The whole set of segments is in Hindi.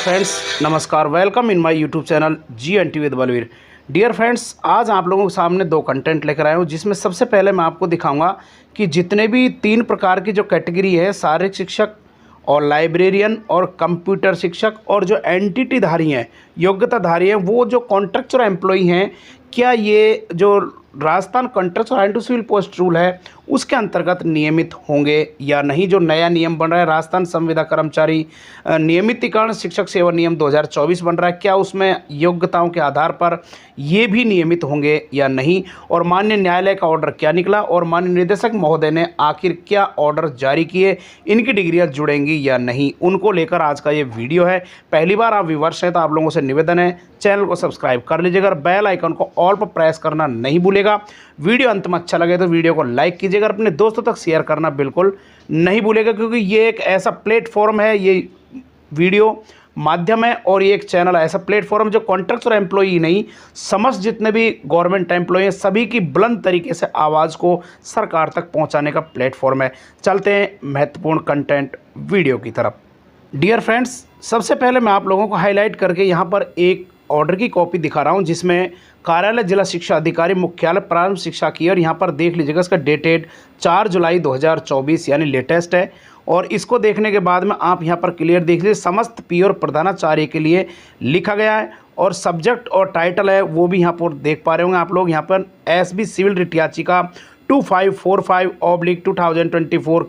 फ्रेंड्स, नमस्कार। Welcome in my YouTube channel GNT with Balveer. Dear friends, आज आप लोगों के सामने दो कंटेंट लेकर आया हूँ, जिसमें सबसे पहले मैं आपको दिखाऊंगा कि जितने भी 3 प्रकार की जो कैटेगरी है, शारीरिक शिक्षक और लाइब्रेरियन और कंप्यूटर शिक्षक और जो एंटिटीधारी हैं, योग्यताधारी हैं, वो जो कॉन्ट्रैक्चुअल एम्प्लॉई हैं, क्या ये जो Rajasthan contractual and civil post rule है उसके अंतर्गत नियमित होंगे या नहीं। जो नया नियम बन रहा है, राजस्थान संविदा कर्मचारी नियमितीकरण शिक्षक सेवा नियम 2024 बन रहा है, क्या उसमें योग्यताओं के आधार पर ये भी नियमित होंगे या नहीं, और माननीय न्यायालय का ऑर्डर क्या निकला और माननीय निदेशक महोदय ने आखिर क्या ऑर्डर जारी किए, इनकी डिग्रियां जुड़ेंगी या नहीं, उनको लेकर आज का ये वीडियो है। पहली बार आप व्यूअर्स हैं तो आप लोगों से निवेदन है, चैनल को सब्सक्राइब कर लीजिएगा, बेल आइकन को ऑल पर प्रेस करना नहीं भूलेगा। वीडियो अंत में अच्छा लगे तो वीडियो को लाइक कीजिएगा, अपने दोस्तों तक शेयर करना बिल्कुल नहीं भूलेगा, क्योंकि ये एक ऐसा प्लेटफॉर्म है, ये वीडियो माध्यम है और ये एक चैनल ऐसा प्लेटफॉर्म जो कॉन्ट्रैक्चुअल एम्प्लॉई ही नहीं, समस्त जितने भी गवर्नमेंट एम्प्लॉई हैं सभी की बुलंद तरीके से आवाज़ को सरकार तक पहुंचाने का प्लेटफॉर्म है। चलते हैं महत्वपूर्ण कंटेंट वीडियो की तरफ। डियर फ्रेंड्स, सबसे पहले मैं आप लोगों को हाईलाइट करके यहाँ पर एक ऑर्डर की कॉपी दिखा रहा हूँ, जिसमें कार्यालय जिला शिक्षा अधिकारी मुख्यालय प्रारंभ शिक्षा की, और यहाँ पर देख लीजिएगा इसका डेटेड 4 जुलाई 2024 यानी लेटेस्ट है। और इसको देखने के बाद में आप यहाँ पर क्लियर देख लीजिए, समस्त पी और प्रधानाचार्य के लिए लिखा गया है, और सब्जेक्ट और टाइटल है वो भी यहाँ पर देख पा रहे होंगे आप लोग। यहाँ पर SB सिविल रिट याचिका 2545/2024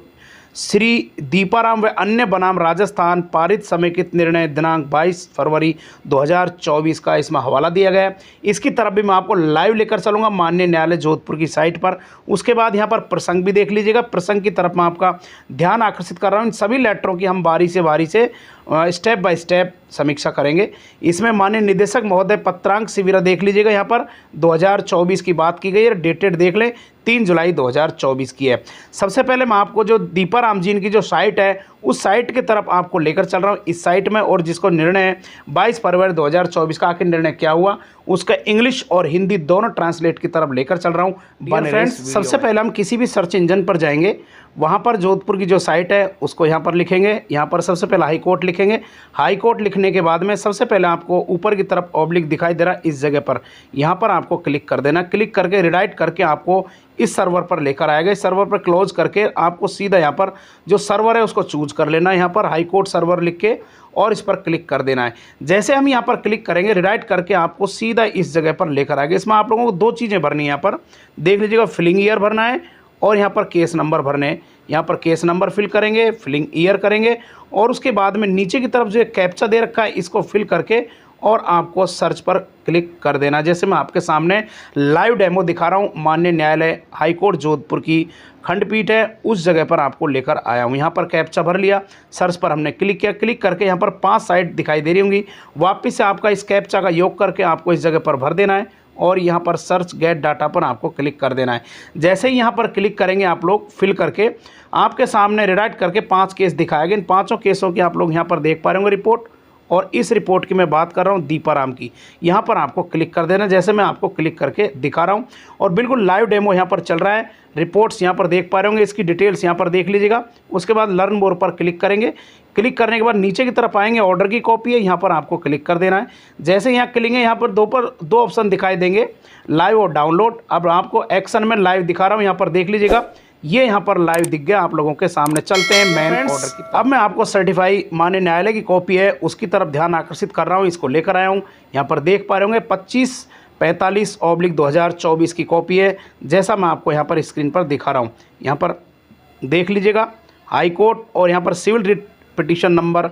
श्री दीपाराम व अन्य बनाम राजस्थान पारित समेकित निर्णय दिनांक 22 फरवरी 2024 का इसमें हवाला दिया गया है। इसकी तरफ भी मैं आपको लाइव लेकर चलूँगा माननीय न्यायालय जोधपुर की साइट पर। उसके बाद यहाँ पर प्रसंग भी देख लीजिएगा, प्रसंग की तरफ मैं आपका ध्यान आकर्षित कर रहा हूँ। इन सभी लेटरों की हम बारी से स्टेप बाय स्टेप समीक्षा करेंगे। इसमें माननीय निदेशक महोदय पत्रांक शिविर देख लीजिएगा, यहाँ पर 2024 की बात की गई है, डेटेड देख लें 3 जुलाई 2024 की है। सबसे पहले मैं आपको जो दीपाराम जी की जो साइट है उस साइट की तरफ आपको लेकर चल रहा हूँ, इस साइट में, और जिसको निर्णय है 22 फरवरी 2024 का, आखिर निर्णय क्या हुआ उसका इंग्लिश और हिंदी दोनों ट्रांसलेट की तरफ लेकर चल रहा हूँ। फ्रेंड्स, सबसे पहले हम किसी भी सर्च इंजन पर जाएंगे, वहाँ पर जोधपुर की जो साइट है उसको यहाँ पर लिखेंगे। यहाँ पर सबसे पहले हाई कोर्ट लिखेंगे। हाई कोर्ट लिखने के बाद में सबसे पहले आपको ऊपर की तरफ ऑब्लिक दिखाई दे रहा है, इस जगह पर यहाँ पर आपको क्लिक कर देना। क्लिक करके रिडायरेक्ट करके आपको इस सर्वर पर लेकर आएगा। इस सर्वर पर क्लोज करके आपको सीधा यहाँ पर जो सर्वर है उसको चूज कर लेना है, यहाँ पर हाई कोर्ट सर्वर लिख के, और इस पर क्लिक कर देना है। जैसे हम यहाँ पर क्लिक करेंगे, रिडायरेक्ट करके आपको सीधा इस जगह पर लेकर आएगा। इसमें आप लोगों को 2 चीज़ें भरनी है, यहाँ पर देख लीजिएगा, फिलिंग ईयर भरना है और यहाँ पर केस नंबर भरने हैं। यहाँ पर केस नंबर फिल करेंगे, फिलिंग ईयर करेंगे, और उसके बाद में नीचे की तरफ जो कैप्चा दे रखा है इसको फिल करके और आपको सर्च पर क्लिक कर देना। जैसे मैं आपके सामने लाइव डेमो दिखा रहा हूँ, माननीय न्यायालय हाईकोर्ट जोधपुर की खंडपीठ है उस जगह पर आपको लेकर आया हूँ। यहाँ पर कैप्चा भर लिया, सर्च पर हमने क्लिक किया, क्लिक करके यहाँ पर 5 साइट दिखाई दे रही होंगी। वापस से आपका इस कैप्चा का योग करके आपको इस जगह पर भर देना है और यहाँ पर सर्च गेट डाटा पर आपको क्लिक कर देना है। जैसे ही यहाँ पर क्लिक करेंगे आप लोग, फिल करके आपके सामने रिडायरेक्ट करके 5 केस दिखाएंगे। इन 5 केसों की आप लोग यहाँ पर देख पा रहे होंगे रिपोर्ट, और इस रिपोर्ट की मैं बात कर रहा हूँ दीपाराम की। यहाँ पर आपको क्लिक कर देना, जैसे मैं आपको क्लिक करके दिखा रहा हूँ, और बिल्कुल लाइव डेमो यहाँ पर चल रहा है। रिपोर्ट्स यहाँ पर देख पा रहे होंगे, इसकी डिटेल्स यहाँ पर देख लीजिएगा। उसके बाद लर्न मोर पर क्लिक करेंगे। क्लिक करने के बाद नीचे की तरफ आएंगे, ऑर्डर की कॉपी है, यहाँ पर आपको क्लिक कर देना है। जैसे यहाँ क्लिक है, यहाँ पर 2 ऑप्शन दिखाई देंगे, लाइव और डाउनलोड। अब आपको एक्शन में लाइव दिखा रहा हूँ, यहाँ पर देख लीजिएगा, ये यहाँ पर लाइव दिख गया आप लोगों के सामने। चलते हैं मेन ऑर्डर की। अब मैं आपको सर्टिफाई माननीय न्यायालय की कॉपी है उसकी तरफ ध्यान आकर्षित कर रहा हूँ, इसको लेकर आया हूँ। यहाँ पर देख पा रहे होंगे 2545/2024 की कॉपी है, जैसा मैं आपको यहाँ पर स्क्रीन पर दिखा रहा हूँ। यहाँ पर देख लीजिएगा हाई कोर्ट, और यहाँ पर सिविल रिट पिटिशन नंबर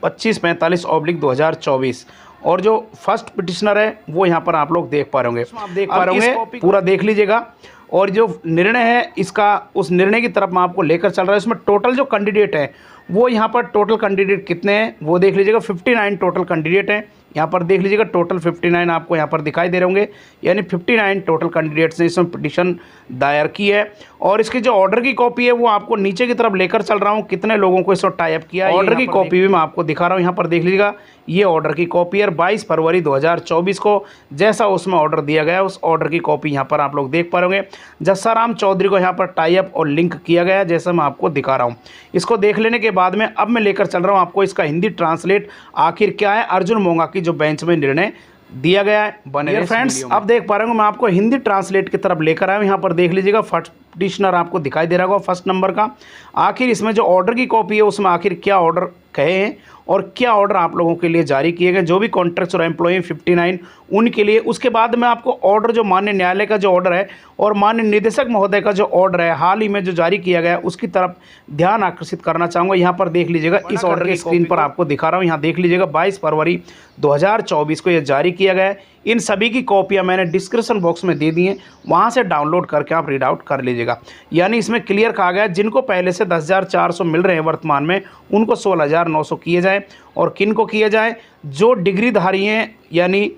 2545/2024, और जो फर्स्ट पिटिशनर है वो यहाँ पर आप लोग देख पा रहे होंगे। आप देख पा रहे होंगे, पूरा देख लीजिएगा। और जो निर्णय है इसका, उस निर्णय की तरफ मैं आपको लेकर चल रहा है। इसमें टोटल जो कैंडिडेट हैं वो यहाँ पर टोटल कैंडिडेट कितने हैं वो देख लीजिएगा, 59 टोटल कैंडिडेट हैं। यहाँ पर देख लीजिएगा टोटल 59 आपको यहाँ पर दिखाई दे रहे होंगे, यानी 59 टोटल कैंडिडेट्स ने इसमें पिटीशन दायर की है। और इसकी जो ऑर्डर की कॉपी है वो आपको नीचे की तरफ लेकर चल रहा हूँ, कितने लोगों को इसमें टाई अप किया है। ऑर्डर की कॉपी भी मैं आपको दिखा रहा हूँ, यहाँ पर देख लीजिएगा ये ऑर्डर की कॉपी है 22 फरवरी 2024 को जैसा उसमें ऑर्डर दिया गया उस ऑर्डर की कॉपी यहाँ पर आप लोग देख पा रहे होंगे। जस्साराम चौधरी को यहाँ पर टाई अप और लिंक किया गया है, जैसा मैं आपको दिखा रहा हूँ। इसको देख लेने के बाद में अब मैं लेकर चल रहा हूँ आपको इसका हिंदी ट्रांसलेट आखिर क्या है अर्जुन मोंगा की जो बेंच में निर्णय दिया गया है। बने फ्रेंड्स, अब देख पा रहे हो मैं आपको हिंदी ट्रांसलेट की तरफ लेकर आया हूँ। यहाँ पर देख लीजिएगा फर्स्ट पिटिशनर आपको दिखाई दे रहा होगा फर्स्ट नंबर का। आखिर इसमें जो ऑर्डर की कॉपी है उसमें आखिर क्या ऑर्डर कहे हैं और क्या ऑर्डर आप लोगों के लिए जारी किए गए, जो भी कॉन्ट्रैक्ट्स और एम्प्लॉय 59 उनके लिए। उसके बाद में आपको ऑर्डर जो माननीय न्यायालय का जो ऑर्डर है और माननीय निदेशक महोदय का जो ऑर्डर है हाल ही में जो जारी किया गया है उसकी तरफ ध्यान आकर्षित करना चाहूँगा। यहाँ पर देख लीजिएगा इस ऑर्डर की स्क्रीन पर आपको दिखा रहा हूँ। यहाँ देख लीजिएगा 22 फरवरी 2024 को यह जारी किया गया है। इन सभी की कॉपियाँ मैंने डिस्क्रिप्शन बॉक्स में दे दी हैं, वहाँ से डाउनलोड करके आप रीड आउट कर लीजिएगा। यानी इसमें क्लियर कहा गया है जिनको पहले से 10,400 मिल रहे हैं वर्तमान में उनको 16,900 किए जाए, और किन को किए जाए जो डिग्रीधारी हैं। यानी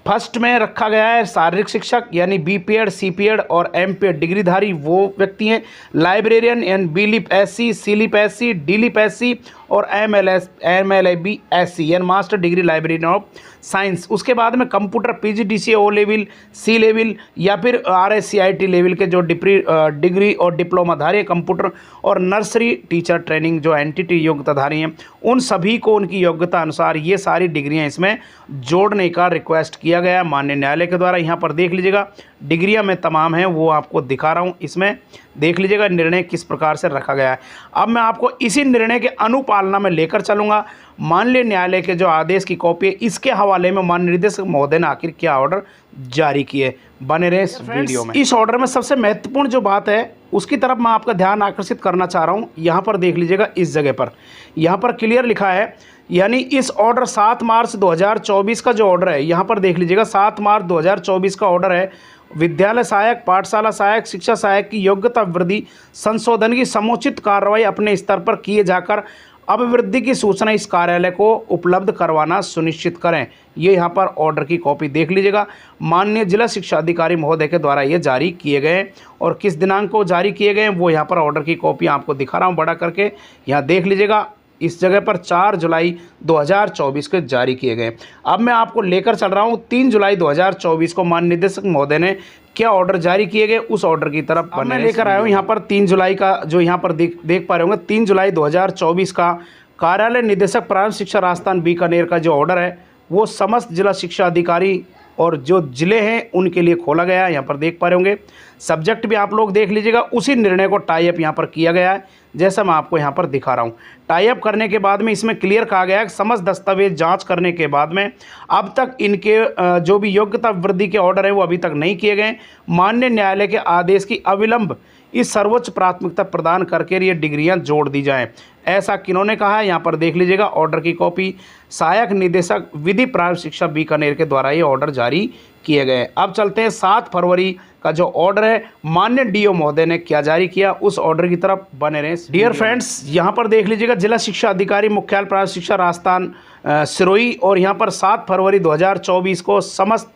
फर्स्ट में रखा गया है शारीरिक शिक्षक यानी BPEd, CPEd और MPEd डिग्रीधारी वो व्यक्ति हैं। लाइब्रेरियन यानी BLip SC, CLip SC, DLip SC और MLAB SC यानी master degree librarian of science. उसके बाद में computer PGDCA O level, C level या फिर RSCIT लेवल के जो डिग्री और डिप्लोमाधारी कंप्यूटर और नर्सरी टीचर ट्रेनिंग जो NTT योग्यताधारी हैं उन सभी को उनकी योग्यता अनुसार ये सारी डिग्रियां इसमें जोड़ने का रिक्वेस्ट किया गया माननीय न्यायालय के द्वारा। यहाँ पर देख लीजिएगा डिग्रियां में तमाम हैं वो आपको दिखा रहा हूँ। इसमें देख लीजिएगा निर्णय किस प्रकार से रखा गया है। अब मैं आपको इसी निर्णय के अनुपालना में लेकर चलूँगा। माननीय न्यायालय के जो आदेश की कॉपी है इसके हवाले में माननीय निदेशक महोदय ने आखिर क्या ऑर्डर जारी किए, बने रहे इस वीडियो में। इस ऑर्डर में सबसे महत्वपूर्ण जो बात है उसकी तरफ मैं आपका ध्यान आकर्षित करना चाह रहा हूँ। यहाँ पर देख लीजिएगा इस जगह पर यहाँ पर क्लियर लिखा है, यानी इस ऑर्डर 7 मार्च 2024 का जो ऑर्डर है यहाँ पर देख लीजिएगा 7 मार्च 2024 का ऑर्डर है। विद्यालय सहायक, पाठशाला सहायक, शिक्षा सहायक की योग्यता वृद्धि संशोधन की समुचित कार्रवाई अपने स्तर पर किए जाकर अभिवृद्धि की सूचना इस कार्यालय को उपलब्ध करवाना सुनिश्चित करें। ये यहाँ पर ऑर्डर की कॉपी देख लीजिएगा माननीय जिला शिक्षा अधिकारी महोदय के द्वारा ये जारी किए गए और किस दिनांक को जारी किए गए वो यहाँ पर ऑर्डर की कॉपी आपको दिखा रहा हूँ बड़ा करके। यहाँ देख लीजिएगा इस जगह पर 4 जुलाई 2024 को जारी किए गए। अब मैं आपको लेकर चल रहा हूँ 3 जुलाई 2024 को माननीय निदेशक महोदय ने क्या ऑर्डर जारी किए गए उस ऑर्डर की तरफ मैं लेकर आया हूँ। यहाँ पर 3 जुलाई का जो यहाँ पर देख पा रहे होंगे 3 जुलाई 2024 का कार्यालय निदेशक प्रारंभिक शिक्षा राजस्थान बीकानेर का जो ऑर्डर है वो समस्त जिला शिक्षा अधिकारी और जो ज़िले हैं उनके लिए खोला गया है। यहाँ पर देख पा रहे होंगे सब्जेक्ट भी आप लोग देख लीजिएगा, उसी निर्णय को टाई अप यहाँ पर किया गया है जैसा मैं आपको यहाँ पर दिखा रहा हूँ। टाई अप करने के बाद में इसमें क्लियर कहा गया है कि समस्त दस्तावेज जांच करने के बाद में अब तक इनके जो भी योग्यता वृद्धि के ऑर्डर है वो अभी तक नहीं किए गए। माननीय न्यायालय के आदेश की अविलंब इस सर्वोच्च प्राथमिकता प्रदान करके ये डिग्रियां जोड़ दी जाएं, ऐसा किन्होंने कहा है। यहाँ पर देख लीजिएगा ऑर्डर की कॉपी सहायक निदेशक विधि प्रारंभिक शिक्षा बीकानेर के द्वारा ये ऑर्डर जारी किए गए। अब चलते हैं 7 फरवरी का जो ऑर्डर है माननीय DO महोदय ने क्या जारी किया उस ऑर्डर की तरफ बने रहे। डियर फ्रेंड्स, यहाँ पर देख लीजिएगा जिला शिक्षा अधिकारी मुख्यालय प्रारंभिक शिक्षा राजस्थान सिरोही और यहाँ पर 7 फरवरी 2024 को समस्त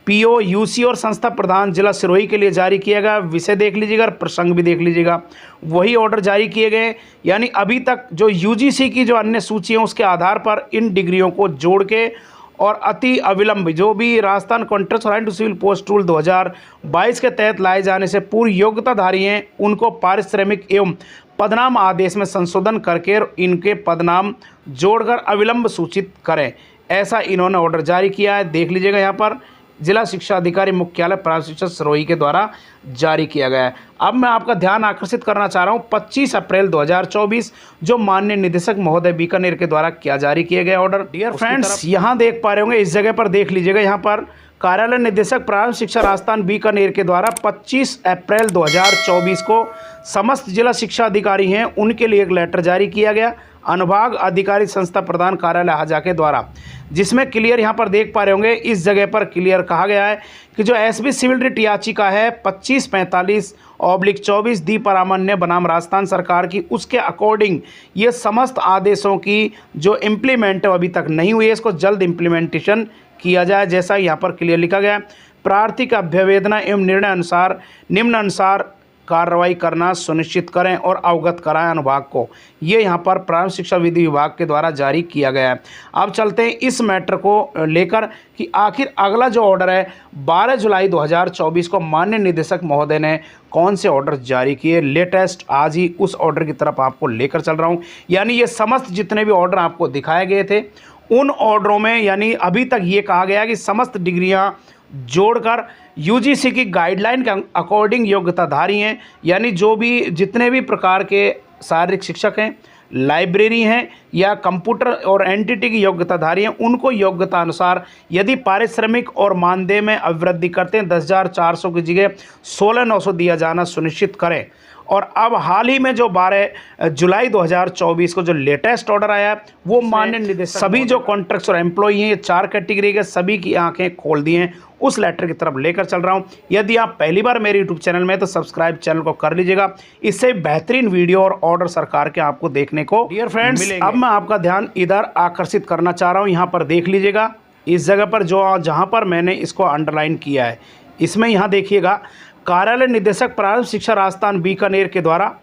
PO UC और संस्था प्रधान जिला सिरोही के लिए जारी किया गया। विषय देख लीजिएगा, प्रसंग भी देख लीजिएगा, वही ऑर्डर जारी किए गए। यानी अभी तक जो UGC की जो अन्य सूची है उसके आधार पर इन डिग्रियों को जोड़ के और अति अविलंब जो भी Rajasthan contract to civil post rule 2022 के तहत लाए जाने से पूर्व योग्यताधारी हैं उनको पारिश्रमिक एवं पदनाम आदेश में संशोधन करके इनके पदनाम जोड़कर अविलंब सूचित करें, ऐसा इन्होंने ऑर्डर जारी किया है। देख लीजिएगा यहाँ पर जिला शिक्षा अधिकारी मुख्यालय प्रारंभिक शिक्षा सिरोही के द्वारा जारी किया गया है। अब मैं आपका ध्यान आकर्षित करना चाह रहा हूँ 25 अप्रैल 2024 जो माननीय निदेशक महोदय बीकानेर के द्वारा क्या जारी किए गए ऑर्डर। डियर फ्रेंड्स, यहाँ देख पा रहे होंगे इस जगह पर देख लीजिएगा, यहाँ पर कार्यालय निदेशक प्रारंभिक शिक्षा राजस्थान बीकानेर के द्वारा 25 अप्रैल 2024 को समस्त जिला शिक्षा अधिकारी हैं उनके लिए एक लेटर जारी किया गया। अनुभाग अधिकारी संस्था प्रधान कार्यालय हाजा के द्वारा, जिसमें क्लियर यहाँ पर देख पा रहे होंगे, इस जगह पर क्लियर कहा गया है कि जो एसबी सिविल रिट याचिका है 2545/24 दीपारामन्य बनाम राजस्थान सरकार की, उसके अकॉर्डिंग ये समस्त आदेशों की जो इम्प्लीमेंट अभी तक नहीं हुई है, इसको जल्द इम्प्लीमेंटेशन किया जाए, जैसा यहाँ पर क्लियर लिखा गया है। प्रार्थी का अभ्यवेदना एवं निर्णय अनुसार निम्नानुसार कार्रवाई करना सुनिश्चित करें और अवगत कराएं अनुभाग को। ये यहाँ पर प्रारंभिक शिक्षा विधि विभाग के द्वारा जारी किया गया है। अब चलते हैं इस मैटर को लेकर कि आखिर अगला जो ऑर्डर है 12 जुलाई 2024 को माननीय निदेशक महोदय ने कौन से ऑर्डर जारी किए। लेटेस्ट आज ही उस ऑर्डर की तरफ आपको लेकर चल रहा हूँ। यानी ये समस्त जितने भी ऑर्डर आपको दिखाए गए थे उन ऑर्डरों में यानी अभी तक ये कहा गया कि समस्त डिग्रियां जोड़कर यूजीसी की गाइडलाइन के अकॉर्डिंग योग्यताधारी हैं, यानी जो भी जितने भी प्रकार के शारीरिक शिक्षक हैं, लाइब्रेरी हैं या कंप्यूटर और एनटीटी की योग्यताधारी हैं, उनको योग्यता अनुसार यदि पारिश्रमिक और मानदेय में अभिवृद्धि करते हैं 10,400 की जगह 16,900 दिया जाना सुनिश्चित करें। और अब हाल ही में जो 12 जुलाई 2024 को जो लेटेस्ट ऑर्डर आया है वो माननीय निदेशक सभी जो कॉन्ट्रैक्ट्स और एम्प्लॉई हैं, ये 4 कैटेगरी के सभी की आंखें खोल दी हैं, उस लेटर की तरफ लेकर चल रहा हूं। यदि आप पहली बार मेरे यूट्यूब चैनल में तो सब्सक्राइब चैनल को कर लीजिएगा, इससे बेहतरीन वीडियो और ऑर्डर सरकार के आपको देखने को डियर फ्रेंड्स अब मैं आपका ध्यान इधर आकर्षित करना चाह रहा हूँ। यहाँ पर देख लीजिएगा, इस जगह पर जहाँ पर मैंने इसको अंडरलाइन किया है, इसमें यहाँ देखिएगा, कार्यालय निदेशक प्रारंभिक शिक्षा राजस्थान बीकानेर के द्वारा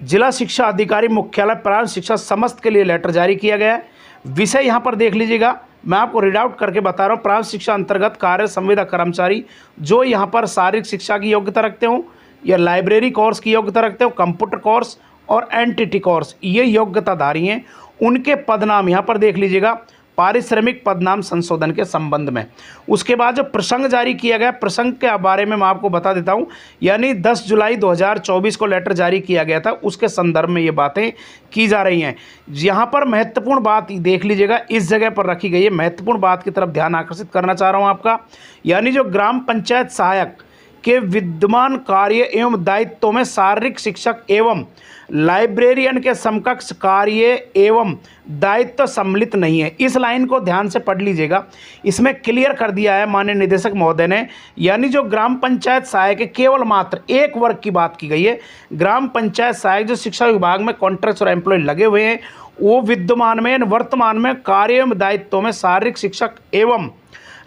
जिला शिक्षा अधिकारी मुख्यालय प्रारंभिक शिक्षा समस्त के लिए लेटर जारी किया गया है। विषय यहाँ पर देख लीजिएगा, मैं आपको रीड आउट करके बता रहा हूँ। प्रारंभिक शिक्षा अंतर्गत कार्य संविदा कर्मचारी जो यहाँ पर शारीरिक शिक्षा की योग्यता रखते हो या लाइब्रेरी कोर्स की योग्यता रखते हो, कंप्यूटर कोर्स और एनटीटी कोर्स, ये योग्यताधारी हैं। उनके पदनाम यहाँ पर देख लीजिएगा, पारिश्रमिक पदनाम संशोधन के संबंध में। उसके बाद जो प्रसंग जारी किया गया, प्रसंग के बारे में मैं आपको बता देता हूं। यानी 10 जुलाई 2024 को लेटर जारी किया गया था, उसके संदर्भ में ये बातें की जा रही हैं। यहाँ पर महत्वपूर्ण बात देख लीजिएगा, इस जगह पर रखी गई है, महत्वपूर्ण बात की तरफ ध्यान आकर्षित करना चाह रहा हूँ आपका। यानी जो ग्राम पंचायत सहायक के विद्यमान कार्य एवं दायित्वों में शारीरिक शिक्षक एवं लाइब्रेरियन के समकक्ष कार्य एवं दायित्व सम्मिलित नहीं है। इस लाइन को ध्यान से पढ़ लीजिएगा, इसमें क्लियर कर दिया है माननीय निदेशक महोदय ने। यानी जो ग्राम पंचायत सहायक है, केवल मात्र एक वर्ग की बात की गई है। ग्राम पंचायत सहायक जो शिक्षा विभाग में कॉन्ट्रैक्ट और एम्प्लॉय लगे हुए हैं, वो विद्यमान में वर्तमान में कार्य एवं दायित्वों में शारीरिक शिक्षक एवं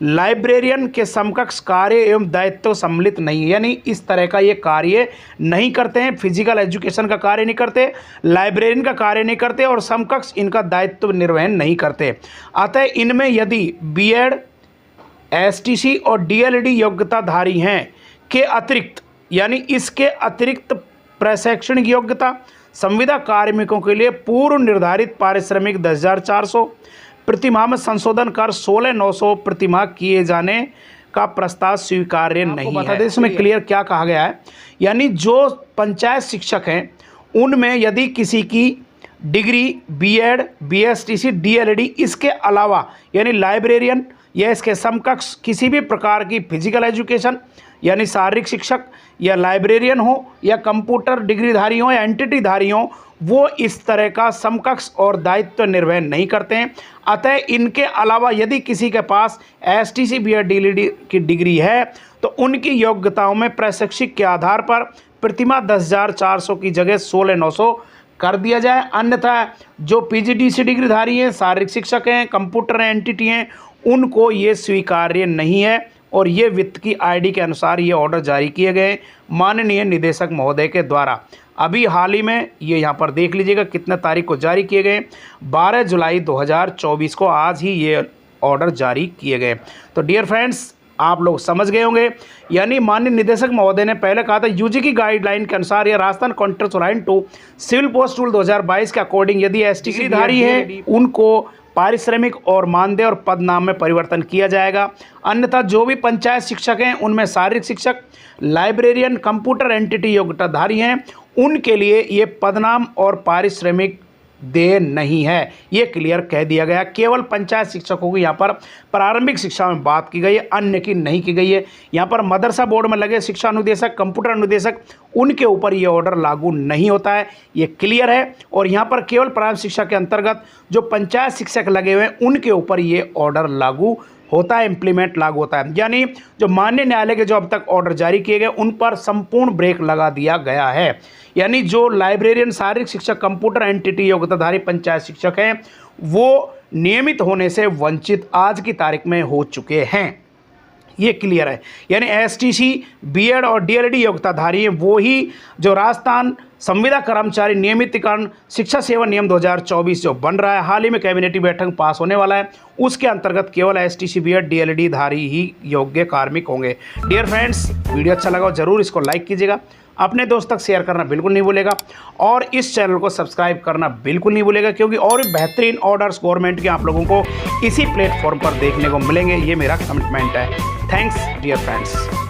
लाइब्रेरियन के समकक्ष कार्य एवं दायित्व सम्मिलित नहीं है। यानी इस तरह का ये कार्य नहीं करते हैं, फिजिकल एजुकेशन का कार्य नहीं करते, लाइब्रेरियन का कार्य नहीं करते और समकक्ष इनका दायित्व निर्वहन नहीं करते। अतः इनमें यदि बीएड, एसटीसी और डीएलडी योग्यताधारी हैं के अतिरिक्त, यानी इसके अतिरिक्त प्रशैक्षणिक योग्यता संविदा कार्मिकों के लिए पूर्व निर्धारित पारिश्रमिक 10,400 प्रतिमाह में संशोधन कर 16,900 प्रतिमाह किए जाने का प्रस्ताव स्वीकार्य नहीं है। बता दें इसमें क्लियर क्या कहा गया है। यानी जो पंचायत शिक्षक हैं उनमें यदि किसी की डिग्री बीएड, बीएसटीसी, डीएलडी, इसके अलावा यानी लाइब्रेरियन या इसके समकक्ष किसी भी प्रकार की फिजिकल एजुकेशन यानी शारीरिक शिक्षक या लाइब्रेरियन हो या कंप्यूटर डिग्रीधारी हो या एनटीटी हो, वो इस तरह का समकक्ष और दायित्व निर्वहन नहीं करते हैं। अतः इनके अलावा यदि किसी के पास एसटीसी बी डीएलडी की डिग्री है तो उनकी योग्यताओं में प्रशिक्षक के आधार पर प्रतिमाह 10,400 की जगह 16,900 कर दिया जाए। अन्यथा जो पीजीडीसी डिग्रीधारी हैं, शारीरिक शिक्षक हैं, कंप्यूटर एनटीटी हैं, उनको ये स्वीकार्य नहीं है। और ये वित्त की आईडी के अनुसार ये ऑर्डर जारी किए गए माननीय निदेशक महोदय के द्वारा। अभी हाल ही में ये यहाँ पर देख लीजिएगा कितने तारीख को जारी किए गए, 12 जुलाई 2024 को आज ही ये ऑर्डर जारी किए गए। तो डियर फ्रेंड्स, आप लोग समझ गए होंगे। यानी माननीय निदेशक महोदय ने पहले कहा था यूजी की गाइडलाइन के अनुसार या Rajasthan contract line 2 civil post rule 2022 के अकॉर्डिंग यदि एसटीसी धारी है उनको पारिश्रमिक और मानदेय और पदनाम में परिवर्तन किया जाएगा। अन्यथा जो भी पंचायत शिक्षक हैं उनमें शारीरिक शिक्षक, लाइब्रेरियन, कंप्यूटर एनटीटी योग्यताधारी हैं, उनके लिए ये पदनाम और पारिश्रमिक देय नहीं है, ये क्लियर कह दिया गया। केवल पंचायत शिक्षकों की यहाँ पर प्रारंभिक शिक्षा में बात की गई है, अन्य की नहीं की गई है। यहाँ पर मदरसा बोर्ड में लगे शिक्षा अनुदेशक, कंप्यूटर अनुदेशक, उनके ऊपर ये ऑर्डर लागू नहीं होता है, ये क्लियर है। और यहाँ पर केवल प्रारंभिक शिक्षा के अंतर्गत जो पंचायत शिक्षक लगे हुए हैं उनके ऊपर ये ऑर्डर लागू होता है, इम्प्लीमेंट लागू होता है। यानी जो माननीय न्यायालय के जो अब तक ऑर्डर जारी किए गए उन पर संपूर्ण ब्रेक लगा दिया गया है। यानी जो लाइब्रेरियन, शारीरिक शिक्षक, कंप्यूटर एंटिटी योग्यताधारी पंचायत शिक्षक हैं वो नियमित होने से वंचित आज की तारीख में हो चुके हैं, ये क्लियर है। यानी एसटीसी, बीएड और डीएलएडी योग्यताधारी हैं, वो ही जो राजस्थान संविदा कर्मचारी नियमितीकरण शिक्षा सेवा नियम 2024 जो बन रहा है, हाल ही में कैबिनेट बैठक पास होने वाला है, उसके अंतर्गत केवल एसटीसी, बीएड, डीएलएडी धारी ही योग्य कार्मिक होंगे। डियर फ्रेंड्स, वीडियो अच्छा लगा जरूर इसको लाइक कीजिएगा, अपने दोस्त तक शेयर करना बिल्कुल नहीं भूलेगा और इस चैनल को सब्सक्राइब करना बिल्कुल नहीं भूलेगा, क्योंकि और भी बेहतरीन ऑर्डर्स गवर्नमेंट के आप लोगों को इसी प्लेटफॉर्म पर देखने को मिलेंगे, ये मेरा कमिटमेंट है। Thanks dear friends.